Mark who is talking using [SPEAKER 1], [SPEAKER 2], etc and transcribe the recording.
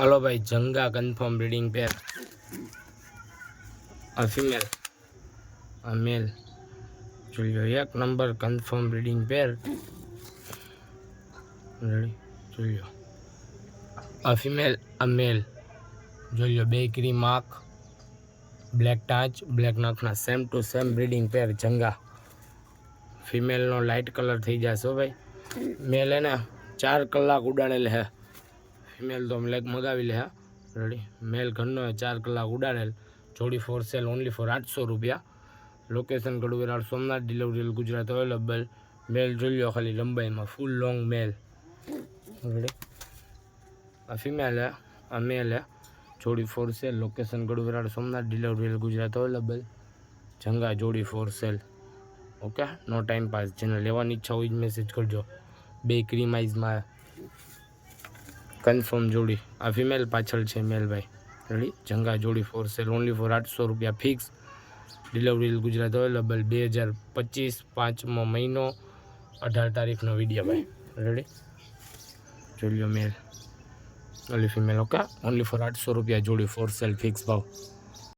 [SPEAKER 1] હાલો ભાઈ, જંગા confirm breeding પેર, આ female, આ મેલ. જોઈ લો, એક નંબર કન્ફર્મ બ્રીડિંગ પેર. રેડી, જોઈ લો, આ ફિમેલ, આ મેલ. જોઈ લો, બે ક્રીમ આંખ, બ્લેક ટાચ, બ્લેક નખના same to same breeding pair જંગા. ફિમેલનો લાઇટ કલર થઈ જશે ભાઈ. મેલ એને 4 કલાક ઉડાડેલ હે, ફિમેલ તો લેગ મગાવી લે. રેડી, મેલ ઘરનો 4 કલાક ઉડાડેલ. જોડી ફોર સેલ ઓનલી ફોર 800 રૂપિયા. Location Gadhveral Somnath, delivery Gujarat available. Male જોઈ લો ખાલી લંબાઈમાં, ફૂલ લોંગ મેલ. રેડી, આ ફિમેલ હે, આ મેલ હે. જોડી for sale, location Gadhveral Somnath, delivery Gujarat available. જંગા જોડી for sale. Okay, no time pass. જેને લેવાની ઈચ્છા હોય જ મેસેજ કરજો. બે ક્રીમ આઈઝમાં કન્ફર્મ જોડી. આ ફિમેલ, પાછળ છે મેલ ભાઈ. રેડી, જંગા જોડી ફોર સેલ ઓનલી ફોર 800 રૂપિયા ફિક્સ. Delivery Gujarat available. 2025 5મો મહિનો 18 તારીખનો વિડીયો ભાઈ. રેડી, જોઈ લો male, only female. Okay, only for 800 રૂપિયા જોડી ફોર સેલ ફિક્સ ભાવ.